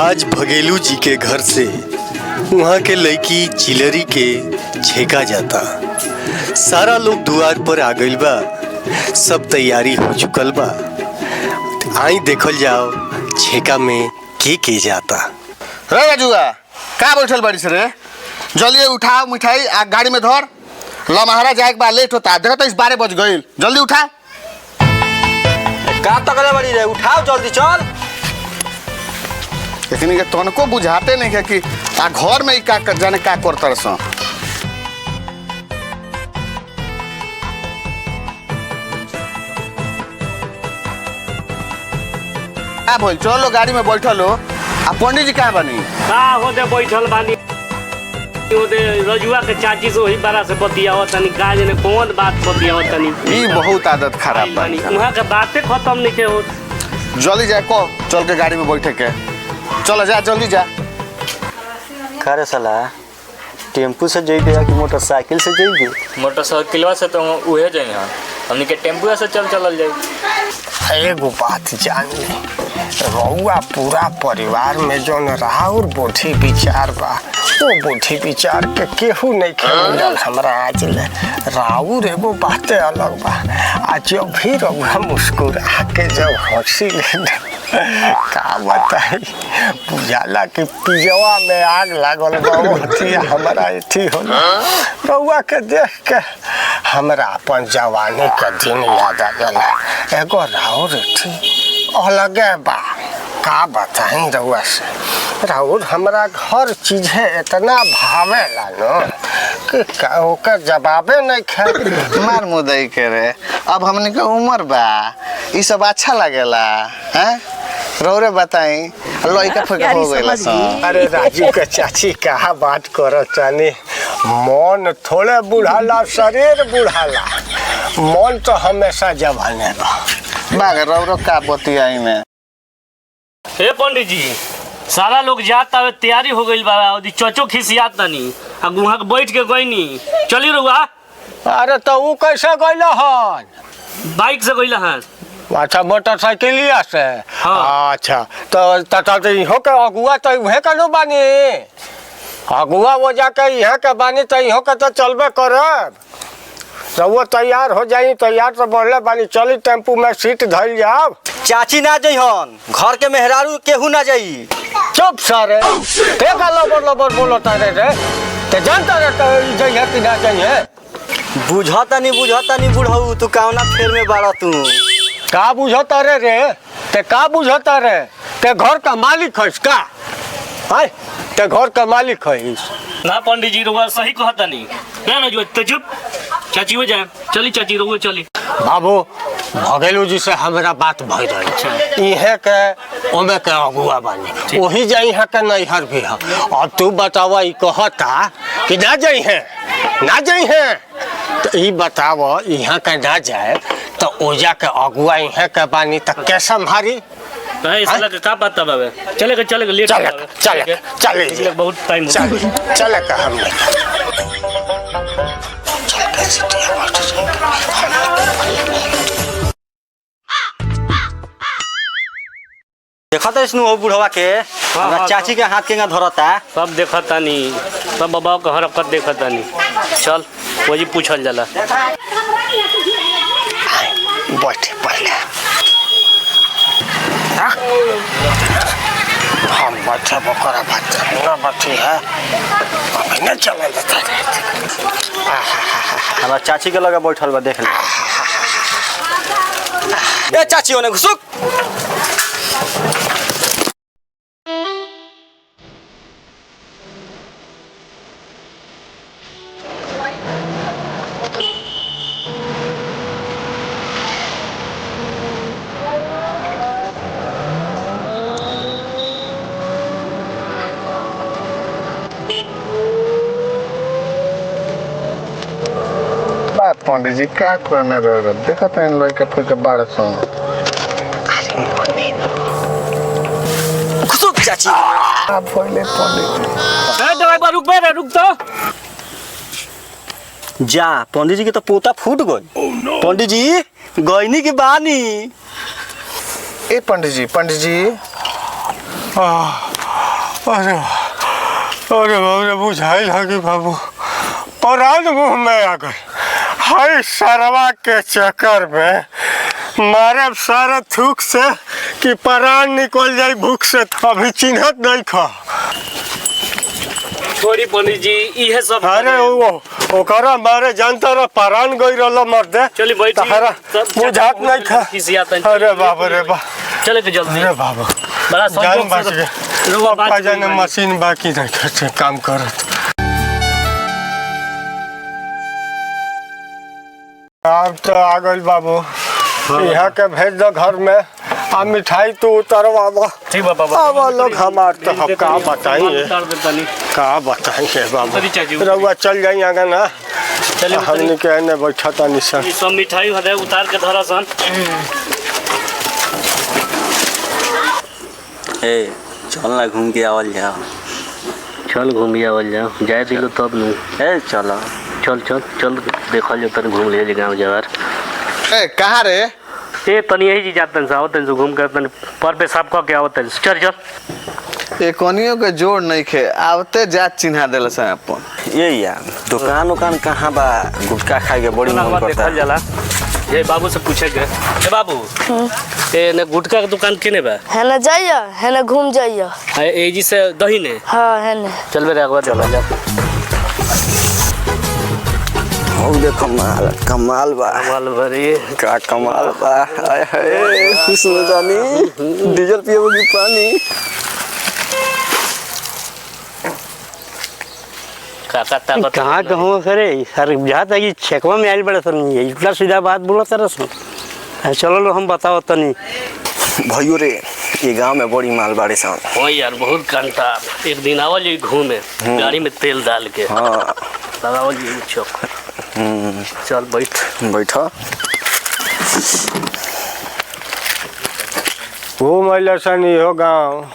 आज भगेलू जी के घर से वहाँ के लड़की चिलरी के छेका जाता। सारा लोग द्वार पर आ गइल बा, सब तैयारी हो चुकल बा। आई देखल जाओ छेका में के जाता। रे जुआ का बैठल बाड़ी से रे? जल्दी उठाओ मिठाई आ गाड़ी में धर। लमहरा जाए के बाद लेट होता। देखो तो इस 12 बज गई। जल्दी उठा। का तकले बड़ी रे? उठाओ जल्दी चल। लेकिन ये तनको बुझाते नहीं है कि आ घर में का जाने का करता रस। क्या बोल चलो गाड़ी में बैठल हो। आ पंडित जी कहाँ बनी? का होते बैठल बानी ओदे रजुआ के चाची से वही बड़ा से बतियाओ तनी का जने कौन बात बतियाओ तनी। ई बहुत आदत खराब बानी बानी। वहां के बातें खत्म नहीं के हो। जल्दी जा को चल के गाड़ी में बैठे के। चलो जा जल्दी जा। करे साला टेम्पू से जइबे या कि मोटरसाइकिल से जइबे? मोटरसाइकिलवा से तो उहे जाई हां। हमनी के टेम्पू से चलल जाई। एगो बात जान ले, रउआ पूरा परिवार में जौन राउर बुद्धि विचार बा वो बुद्धि विचार के केहू नहीं खेल हमरा आज ले। राउर एगो बातें अलग बा। आज जब भी रउआ मुस्कुरा के जब हंसी ले का बताई, बुझाला कि पिजवा में आग लागल बा। हमारा एथी होला रउआ के देख के हमरा अपन जवानी का दिन याद आ गया। एगो राउर एथी अलगे बा। का बताई रउआ से, राउर हमरा हर चीज है इतना भावेला न कि ओकर जवाबे नहीं खे। मार मुदई के रे। अब हमने के उम्र बा, ई सब अच्छा लगेला हैं? रौरे बताई लइका फके हो गइला सन। अरे राजू के चाची कहा बात करत तानी, मन थोड़े बुढ़ाला शरीर बुढ़ाला, मन तो हमेशा जवाने बा। बाग रौरो का बतियाई में। हे पंडित जी सारा लोग जाता है, तैयारी हो गई बा। ओदी चचो खिसियात तनी आ वहां के बैठ के गईनी। चली रहुआ। अरे तो वो कैसे गइला हन? बाइक से गईला हां। अच्छा मोटरसाइकिलिया से? हाँ। अच्छा तो इहो के अगुआ तो उहे कनो बानी। अगुआ वो जाके यहाँ के बानी तो इहो के तो चलबे करब। तो वो तैयार हो जाई, तैयार तो बोले बानी। चली टेम्पू में सीट धइल जाओ। चाची ना जइहन, घर के मेहरारू केहू ना जाई। चुप सारे के का लबर लबर बोलता रे ते जानता रे तो जइहे कि ना जइहे? बुझता नहीं बुढ़ऊ तू कौना फेर में बाड़ा तू? का बुझता रे ते का बुझता रे? ते घर का मालिक है का? हाय ते घर का मालिक है ना पंडित जी रहुआ सही कहता नहीं ना जो तो चुप। चाची हो जाए। चली चाची रहुआ चली। बाबू भगेलू जी से हमरा बात भई रही इहे के ओमे के अगुआ बानी, वही जाई है के नैहर भी है। अब तू बतावा ई कहता कि ना जाई है तो ई बतावा यहाँ के ना जाए तो ओजा के अगुआ इहे के बानी तो के संभारी? भाई साला का बात बाबे? चलेगा लेट चले बहुत टाइम हो गया। चलेगा हम देखता इसनु हो बुढ़वा के हमरा चाची के हाथ केंगा धरता। सब देखता नहीं, सब बाबा का हरकत देखता नहीं। चल वही पूछल जाला। बैठे पहले हम बैठे बकरा बात ना बैठी है अभी नहीं चले लेता। हमरा चाची के लगे बैठल बा देख ले। ए चाची ओने घुसुक। पंडित जी क्या करने रहे? देखा था इन लड़के फके 1200। घुसुक चाची। आप पहले पंडित दवाई पर रुक तो। जा पंडित जी के तो पोता फूट गई। पंडित जी गईनी की बानी। ए पंडित जी अरे अरे बाबू बुझाइल है कि बाबू परान मुँह में आ गए। हाय सरवा के चक्कर में मारे सारा थूक से कि परान निकल जाए भूख से अभी चिन्हत नहीं खा। छोड़ी पंडित जी इहे सब। अरे वो ओकरा मारे जानता रहा परान गई रहला मर्दे। चली बैठी तहरा बुझात नहीं खा। अरे बाबा रे बा चले के जल्दी। अरे बाबा बड़ा जान बच गए। संयोग जाने मशीन बाकी नहीं करते काम करत। अब तो आ गई बाबू यहाँ के भेज दो घर में आ मिठाई तो उतरवा दो। ठीक बा बाबा। अब लोग हमार तो हम का बताइए का बताइए बाबू रउआ चल जाइए आगे ना। चलिए हमने के ने बैठा था निशान ये सब मिठाई हदे उतार के धरा सन। ए चल ना घूम के आवल जाओ। चल घूम आवल जाओ जाए दिलो तब नु। ए चलो चल चल चल देखल जो तन घूम ले गांव जवार। ए कहाँ रे? ए तनी यही जी जातन से आवतन से घूम के तन पर पे सब का के आवतन चल चल। ए कोनियों के जोड़ नहीं खे आवते जात चिन्हा देला से अपन। ये यार दुकान कहाँ बा? गुटखा खाए के बड़ी मन करता देखल जाला। ये बाबू से पूछे के ए बाबू ए ने गुटखा के दुकान केने बा? है ना जाइए है ना घूम जाइए। ए जी से दही ने। हाँ है ना। चल बे एक बार चल जा। हो दे कमाल बा। कमाल भरी का कमाल बा। आय हाय खुश हो जानी डीजल पियोगी पानी। काका ताकत कहाँ कहूँ सर सर बुझाता है कि छेकवा में आयल बड़े सर नहीं इतना सीधा बात बोला सर चलो लो हम बताओ तनी। भाइयो रे ये गांव में बड़ी माल बाड़ी सन। हाँ यार बहुत घंटा एक दिन आवल जी घूमे गाड़ी में तेल डाल के। हाँ लगावल जी चौक। चल बैठो। वो महिला सन हो गाँव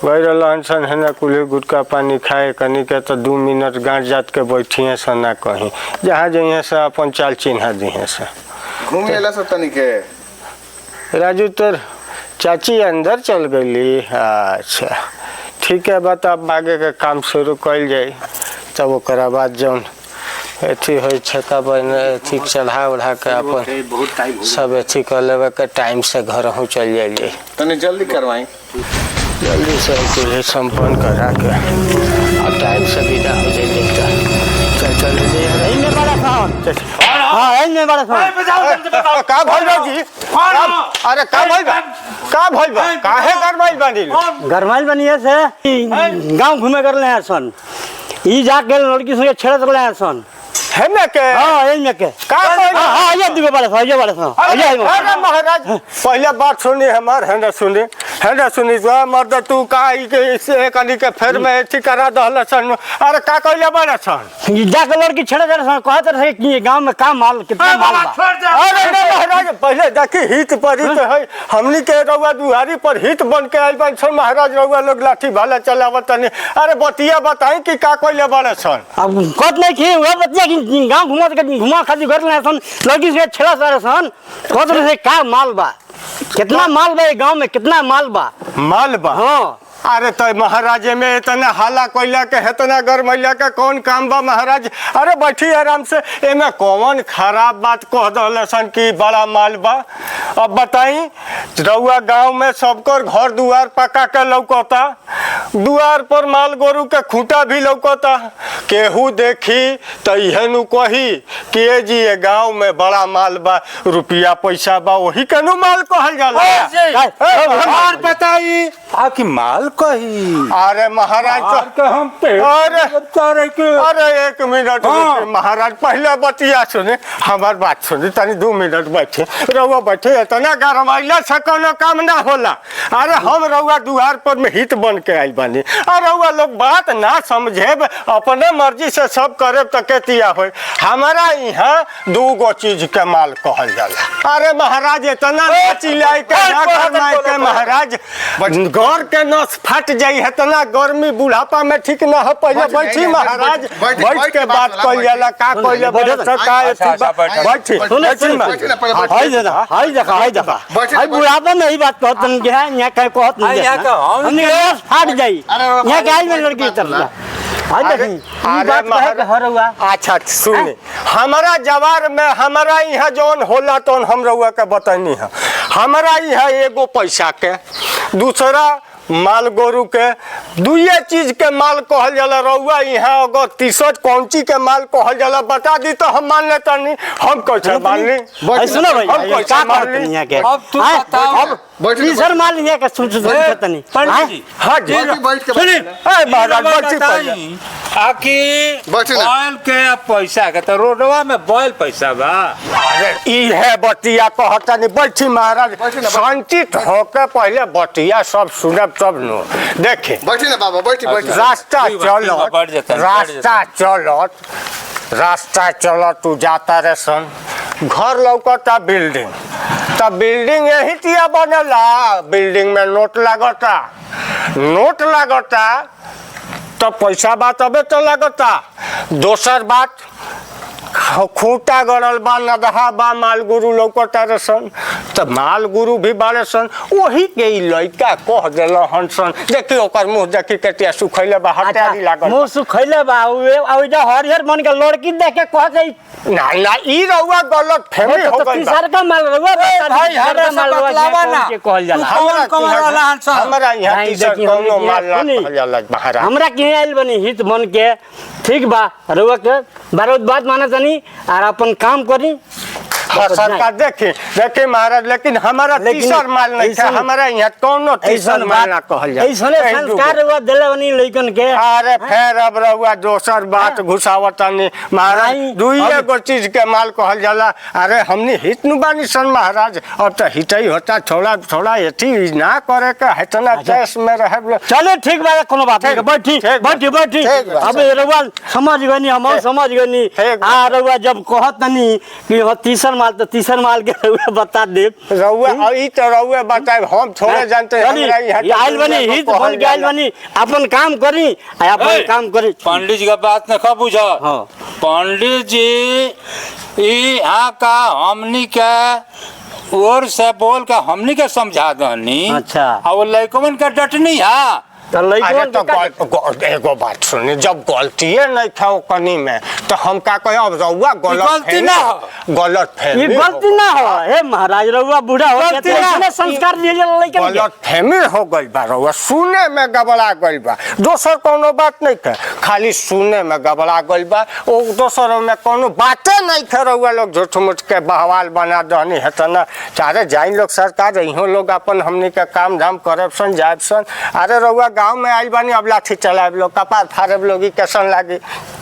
गई रहन सन है ना कुल्हे गुटका पानी खाए कनी के तो 2 मिनट गाँठ जात के बैठिए सन ना कहीं जहाँ जइए से अपन चाल चिन्हा दिए से। घूमे ला सब तनी के राजू तोर चाची अंदर चल गई। अच्छा ठीक है बात अब आगे के काम शुरू कल जाए तब ओकरा बाद जौन अथी हो छेका बन अथी चढ़ा उढ़ा के अपन सब अथी कर लेवे के टाइम से घर हूँ चल जाइए। तनी जल्दी करवाई जल्दी से कुल्हे संपन्न करा के अब टाइम से विदा हो जाइए। चल का भइल बा जी? अरे का भइल बा? का भइल बा? काहे गरमाइल बानी? गरमाइल बनिए से गांव घूमे कर ले हैं सन ई जाके लड़की संगे छेड़त रहे हैं सन है ना के हाँ यही में के का भइल? हाँ ये दिखे बड़ा ये बड़ा सा अरे महाराज पहले बात सुनी हमार है ना सुनी तो मर्द तू का इसे कनी के फेर में अथी करा दहल सन। अरे का कइले बड़ा सन? जाके लड़की छेड़त रहे सन कहत रहे कि गांव में का माल कितना माल बा। अरे नहीं महाराज पहले देखी हित पर हित है हमनी के रउआ दुआरी पर हित बन के आइल बन सन। महाराज रउआ लोग लाठी भाला चलावत तनी। अरे बतिया बताई कि का कइले बड़ा सन? अब कहत नहीं कि वो बच्चा कि गांव घुमा खाती कर ले सन लड़की से छेड़ा सारे सन कहत रहे का माल बा कितना माल बा गांव में कितना माल बा। माल बा? हाँ अरे तो महाराज में इतना हाला कोयला के इतना गरमैला के कौन काम बा महाराज? अरे बैठी आराम से एमे कौन खराब बात कह दहल सन कि बड़ा माल बा? अब बताई रउआ गांव में सबकर घर दुआर पका के लौकता दुआर पर माल गोरू के खूंटा भी लौकता केहू देखी तो इहेनु कही कि ए जी ये गांव में बड़ा माल बा रुपया पैसा बा वही केनु माल कहल जाला। और बताई आखिर माल कही। अरे महाराज तो हम अरे 1 मिनट महाराज पहले बतिया सुने हमार बात सुनी तनी 2 मिनट बैठे रउआ बैठे इतना गरमाइला से कोनो काम ना होला। अरे हम रउआ दुआर पर में हित बन के आइल बानी और रउआ लोग बात ना समझेब अपने मर्जी से सब करे तो केतिया हो। हमारा यहाँ 2 गो चीज के माल कहल जाला। अरे महाराज इतना चिल्लाई के ना गरमाई के महाराज घर के नस फट जाई है इतना गर्मी बुढ़ापा में ठीक ना है। पहले बैठी महाराज बैठ के बात कइल जाला का कइले बड़ा का बैठी हाय देखा हाय बुढ़ापा में ही बात कहत नहीं है यहाँ कहीं कहत नहीं हमने फाट जाई भाई अरे यहाँ के आइल में लड़की की तरफ आज देखी ई बात कहे के हर हुआ अच्छा सुनी हमारा जवार में हमारा यहाँ जौन होला तो हम रउआ के बतैनी है हमारा यहाँ एगो पैसा के दूसरा माल गोरू के दुए चीज के माल कहल जाला रउआ यहाँ अगर तीसर कौंची के माल कहल जाला बता दी तो हम मान लेता नहीं हम कैसे मान ली सुनो भाई हम कैसे का मान करते ली यहाँ के अब तू बताओ। अब तीसर माल यहाँ के सुन तनी पंडित जी हाँ जी बैठ के सुनी ए महाराज बच्ची पहले आकि बैठी ना। बैल के पैसा के तो रोडवा में बैल पैसा बा अरे ई है बतिया कहता नहीं बैठी महाराज शांतित होकर पहले बतिया सब सुनब तब नो देखे बैठी ना बाबा बैठी बैठी रास्ता ठीक बा, बैठ जाता चलत रास्ता चलत तू जाता रे सन घर लौकता बिल्डिंग तब बिल्डिंग यही तिया बनेला बिल्डिंग में नोट लागता तो पैसा बात अबे तो लगता दोसर बात खूटा गड़ल बा नदहा बा माल गुरु लौकता रे सन तो माल गुरु भी बारे सन वही के ई लइका कह देल हन सन देखी ओकर मुंह देखी के सुखैले बा हटारी लागल मुंह सुखैले बा ओइ जा हरिहर मन के लड़की देख के कह के ना ई रउआ गलत फहमी हो गइल बा तीसर का माल रहुआ भाई, हर माल बतलावा ना। के कहल जाला हमरा यहाँ भाई, तीसर देखी कौनो हमनी माल ना सुनी। कहल जाला महाराज हमरा के आइल बनी हित मन के ठीक बा रहुआ के बात बात माने तनी और अपन काम करी हाँ, सरकार देखी महाराज लेकिन हमारा तीसर माल नहीं था हमारा यहाँ कौनो तीसर माल ना कहल जाला ऐसने संस्कार रहुआ देले बनी लइकन के अरे फिर अब रहुआ दोसर बात घुसावतानी महाराज नहीं, दुइये गो चीज के माल कहल जाला अरे हमनी हित नु बानी सन महाराज अब तो हित ही होता थोड़ा एथी ना करे के इतना देश में रहे चलो ठीक बा कोनो बात नहीं ठीक, बैठी ठीक बा, बैठी बैठी ठीक बा, अब रहुआ समझ गनी हम ठीक, समझ गनी ठीक बा। आ रहुआ जब कहत तनी कि हो तीसर माल तो तीसर माल के रहुआ बता दे रहुआ ई तो रहुआ बताए हम थोड़े जानते हमरा यहाँ आइल बनी हित बन के आइल बनी अपन काम करी आ अपन काम करी पंडित जी का बात न खा बुझा हाँ। पंडित जी यहाँ का हमनी के और से बोल के हमनी के समझा दनी अच्छा। और वो लड़कवन के डटनी है तो अरे लइकन तो एगो बात सुनी जब गलतिये नहीं था कनी में तो हम का कहे अब रहुआ गलती ना हो। गलत ये फहमी गलती ना हो हे महाराज रहुआ बूढ़ा हो गलती गया ना। इतने संस्कार दिए लइकन के गलत फहमी हो गई बा रहुआ सुने में गबड़ा गई बा दोसर कोनो बात नहीं थे खाली सुने में गबड़ा गई बा वो दोसर में कोनो बातें नहीं थे रहुआ लोग झूठ मूठ के बहवाल बना दहनी है तो ना चाहे जाइन लोग सरकार इहो लोग अपन हमनी के काम धाम करब सन जाब सन अरे रहुआ गांव में आइल बानी अब लाठी चलाब लोग कपार फाड़ब लोग कैसन लागी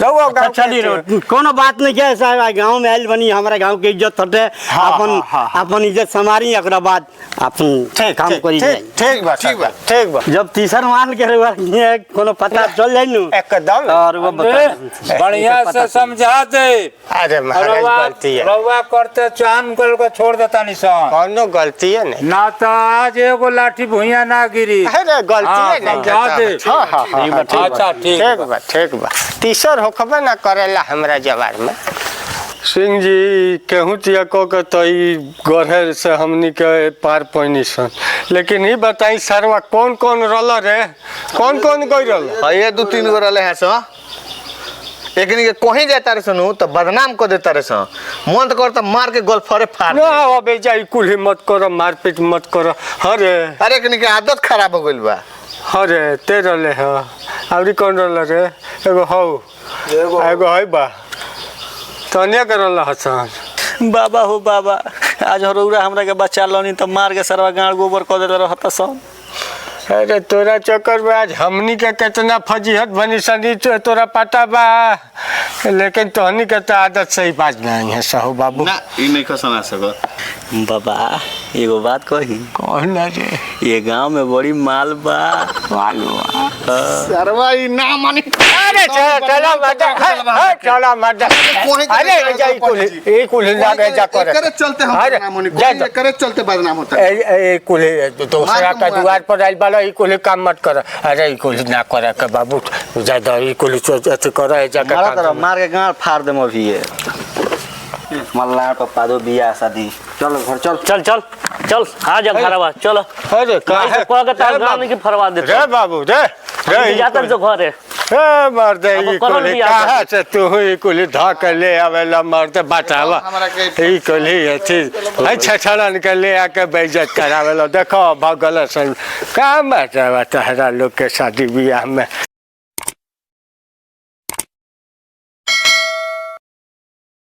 रहुआ गांव चली कोनो बात नहीं है साहब गांव में आइल बनी हमारे गांव के इज्जत हटे हाँ, अपन हाँ, हाँ। अपन इज्जत संभारी एकरा बाद अपन काम करी जाए ठीक बा जब तीसर मान के रहुआ ये कोनो पता चल जाई नु एकदम और वो बता बढ़िया से समझा दे अरे महाराज गलती है रउआ करते चांद को छोड़ देता निशान कोनो गलती है नहीं ना तो आज एगो लाठी भुइया ना गिरी अरे गलती है नहीं समझा दे हाँ हाँ हाँ अच्छा ठीक ठीक बा तीसर होखबे ना करेला हमरा जवार में सिंह जी केहू तिया को के तई गढ़े से हमनी के पार पैनी सन लेकिन ही बताई सरवा कौन कौन रल रे कौन गई रल ये 2-3 गो रहले हैं सो एकनी के कहीं जाता रे सनु तो बदनाम कर देता रे सो मन तो करता मार के गोलफरे फाड़ ना अबे जाई कुल मत करो मारपीट मत करो अरे अरे एकनी के आदत खराब हो गइल बा अरे ते रले ह आवरी कौन रल रे एगो हौ एगो है बा तनिया करल हसन बाबा हो बाबा आज हरौरा हमरा के बचा लनी तो मार के सरवा गाड़ गोबर कर देले रहता सब अरे तोरा चक्कर में आज हमनी के कितना फजीहत बनी सनी तोरा पता बा लेकिन तोहनी के तो आदत सही बात नहीं है सहू बाबू ना ई नहीं खसना सको बाबा एगो बात कही कौन ना रे ये गांव में बड़ी माल बा मालूम सरवा ई ना मानी अरे चलो चलो मत अरे जाई कुल ए कुल लागे जा कर करे चलते हम अरे, ना मानी जा, कोई करे चलते बदनाम होता है ए कुल दूसरा का द्वार पर आइल बाला ई कुल काम मत कर अरे ई कुल ना करे के बाबू ज्यादा ई कुल अथी कर जगह मारा तर मार के गाड़ फाड़ देम अभी ये मल्ला तो पादो बियाह शादी चलो घर चल चल चल चल आ जा फरवा चलो अरे भाई से कह के तार गांव में की फरवा देते रे बाबू रे जाता जो घर है ए मर्द अब ई करल कोली बियाह कहाँ से तू ई कोली धक ले आवेला मर्द बतावा ई कोली अथी है छछड़न के ले आके बेइज्जत करावेला देखो भगल सन का मजा तहरा लोग के शादी बियाह में